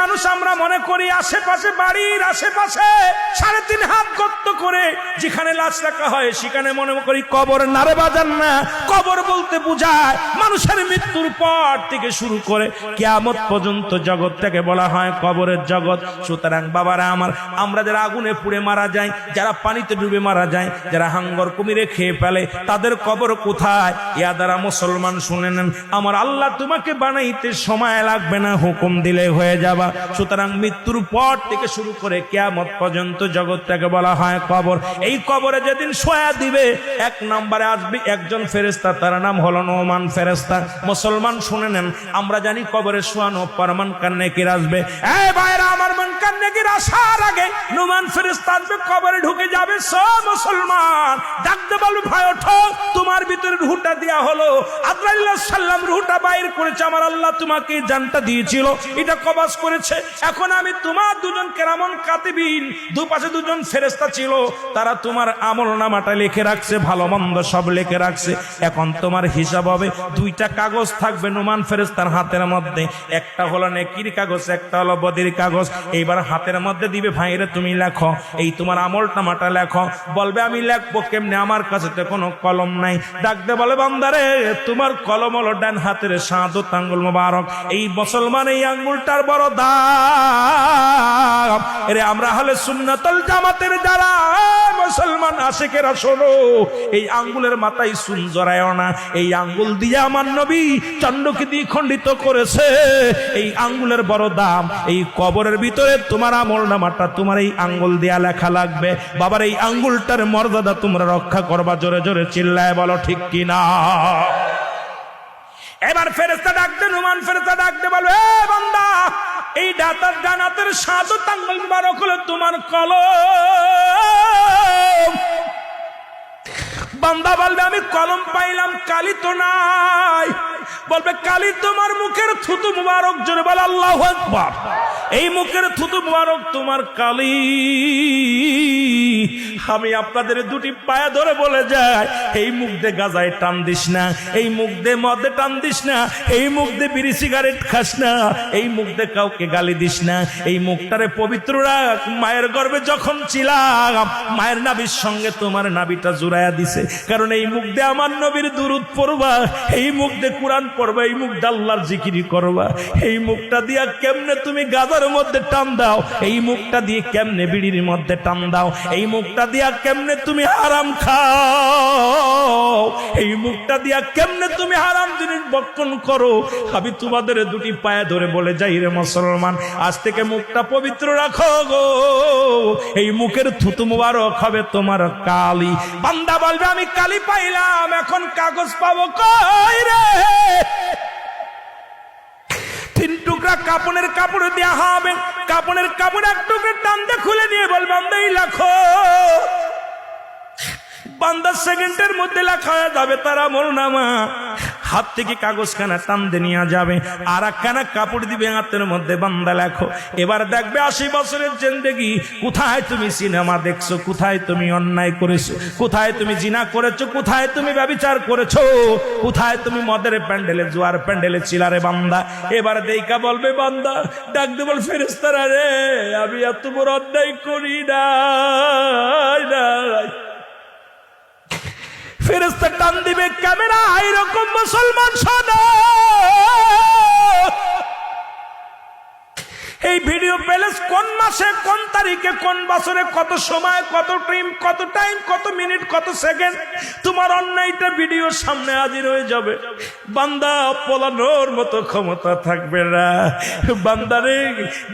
মানুষ আমরা মনে করি আশেপাশে, বাড়ির আশেপাশে 3.5 হাত গর্ত করে যেখানে লাশ রাখা হয় সেখানে মনে করি কবর। নারে বাজান না, কবর বলতে বোঝায় মানুষের মৃত্যুর পর থেকে শুরু করে কিয়ামত পর্যন্ত জগৎটাকে বলা হয় কবরের জগৎ। সুতরাং বাবারা আমার, আমরা যারা আগুনে পুড়ে মারা যায়, যারা পানিতে ডুবে মারা যায়, যারা হাঙ্গর কুমিরে খেয়ে ফেলে, তাদের কবর কোথায়? ইয়া দ্বারা মুসলমান শুনে নেন, আমার আল্লাহ তোমাকে বানাইতে সময় লাগবে না, হুকুম দিলে হয়ে যাবা। সুতরাং মৃত্যুর পর থেকে শুরু করে কিয়ামত পর্যন্ত জগৎটাকে বলা হয় কবর। এই কবরে যেদিন শোয়া দিবে, 1 নম্বরে আসবে একজন ফেরেশতা, তার নাম হলো নোমান ফেরেশতা। মুসলমান শুনে নেন, আমরা জানি কবরে শোয়ানো পর মুনকার নেকির আসবে। এই ভাইরা আমার, মুনকার নেকির আসার আগে নোমান ফেরেশতা আসবে, কবরে ঢুকে যাবে। সব মুসলমান ডাকতে বলবে, ভাই ওঠো, তোমার ভিতরে রূহটা দেয়া হলো। আজরাইল আলাইহিস সালাম রূহটা বাইর করেছে, আমার আল্লাহ তোমাকে জানটা দিয়েছিল, এটা কবজ করেছে। এখন আমি তোমার দুজন কেরামন কাতিবিন, দুপাশে দুজন ফেরেশতা ছিল, তারা তোমার আমলনামাটা লিখে রাখছে, ভালো মন্দ সব লিখে রাখছে। এখন তোমার হিসাব হবে, 2টা কাগজ থাকবে নোমান ফেরেশতার হাতের মধ্যে, একটা হলো নেকির কাগজ, একটা হলো বদির কাগজ। এইবার হাতের মধ্যে দিবে, ভাইরে তুমি লেখো, এই তোমার আমলনামাটা লেখো। বলবে আমি লিখবো কেমনে, আমার কাছে তো কোনো কলম নাই। ডাকতে বলে, বান্দারে তোমার কলম হলো ডান হাতের শাহাদাত আঙ্গুল মোবারক। এই মুসলমান এই আঙ্গুলটার বড় দাম। এরে আমরা হলে সুন্নাতুল জামাতের যারা মুসলমান আশিকেরা, শোনো, এই আঙ্গুলের মাথায় চুন জড়ায়ও না। এই আঙ্গুল দিয়ে আমার নবী চন্ডকে দিয়ে খণ্ডিত করেছে। এই আঙ্গুলের বড় দাম। এই কবরের ভিতরে তোমার আমলনামাটা তোমার এই আঙ্গুল দিয়া লেখা লাগবে। বাবার এই আঙ্গুলটার মর্যাদা তোমরা রক্ষা করবা। জোরে জোরে চিল্লায় বলো ঠিক কিনা। এবার ফেরেশতা ডাকতে, নোমান ফেরেশতা ডাকতে বলবে, এ বান্দা, এই ডান হাতের শাহাদাত আঙ্গুল মোবারক হলো তোমার কলম। বান্দা বলবে, আমি কলম পাইলাম, কালি তো নাই। বলবে, কালি তোমার মুখের থুতু মুবারক। জোরে বল আল্লাহু আকবার। এই মুখের থুতু মুবারক তোমার কালি। আমি আপনাদের 2টি পায়ে ধরে বলে যাই, এই মুখ দিয়ে গাজায় টান দিস না, এই মুখ দিয়ে মদে টান দিস না, এই মুখ দিয়ে বিড়ি সিগারেট খাস না, এই মুখ দিয়ে কাউকে গালি দিস না। এই মুখটারে পবিত্র রাখ। মায়ের গর্ভে যখন ছিলাম, মায়ের নাভির সঙ্গে তোমার নাভিটা জুড়াইয়া দিছে, কারণ এই মুখ দিয়ে আমার নবীর দুরূদ পড়বা, এই মুখ দিয়ে কোরআন পড়বা, এই মুখ দিয়ে আল্লাহর জিকির করবা। এই মুখটা দিয়া কেমনে তুমি গাজার মধ্যে টান দাও, এই মুখটা দিয়ে কেমনে বিড়ির মধ্যে টান দাও, এই মুখটা দিয়া কেমনে তুমি হারাম খাও, এই মুখটা দিয়া কেমনে তুমি হারাম জিনিস ভক্ষণ করো। আমি তোমাদের 2টি পায়ে ধরে বলে যাই রে মুসলমান, আজ থেকে মুখটা পবিত্র রাখো গো। এই মুখের থুতু মুবারক হবে তোমার কালি। বান্দা বলবে, আমি কালি পাইলাম, এখন কাগজ পাবো কই রে? 3 টুকরা কাপড়ের কাপড় দেয়া হবে। কাপড়ের কাপড় 1 টুকরা টান দিয়ে খুলে নিয়ে বল, বান্দা এই লেখো। বান্দা সেকেন্ডের মধ্যে লেখা হয়ে যাবে তার আমলনামা। হাত থেকে কাগজখানা টান দিয়ে নিয়ে যাবে, আর একখানা কাপড় দিবে হাতের মধ্যে, বান্দা লেখো। এবার দেখবে 80 বছরের জিন্দেগি, কোথায় তুমি সিনেমা দেখছো, কোথায় তুমি অন্যায় করেছো, কোথায় তুমি জিনা করেছো, কোথায় তুমি ব্যভিচার করেছো, কোথায় তুমি মদের প্যান্ডেলে, জুয়ার প্যান্ডেলে ছিলারে বান্দা। এবার দেইকা বলবে বান্দা, ডাক দে বল, ফেরেশতারা রে, আমি এত বড় অন্যায় করি না। ফেরেশতা টান দিবে ক্যামেরা, এরকম মুসলমান শোনো, এই ভিডিও প্যালেস কোন মাসে, কোন তারিখে, কোন বছরে, কত সময়, কত টাইম, কত মিনিট, কত সেকেন্ড, তোমার অন্যায়টা ভিডিও সামনে হাজির হয়ে যাবে। বান্দা পলানোর মতো ক্ষমতা থাকবে না। বান্দারে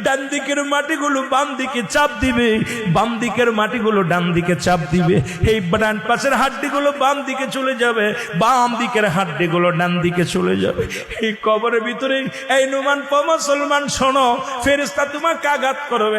ডান দিকের মাটিগুলো বাম দিকে চাপ দিবে, বাম দিকের মাটিগুলো ডান দিকে চাপ দিবে। এই ডান পাশের হাড্ডিগুলো বাম দিকে চলে যাবে, বাম দিকের হাড্ডিগুলো ডান দিকে চলে যাবে। এই কবরের ভিতরে এই নুমান মুসলমান শোনো, ফেরেশতা তোমাকে আঘাত করবে।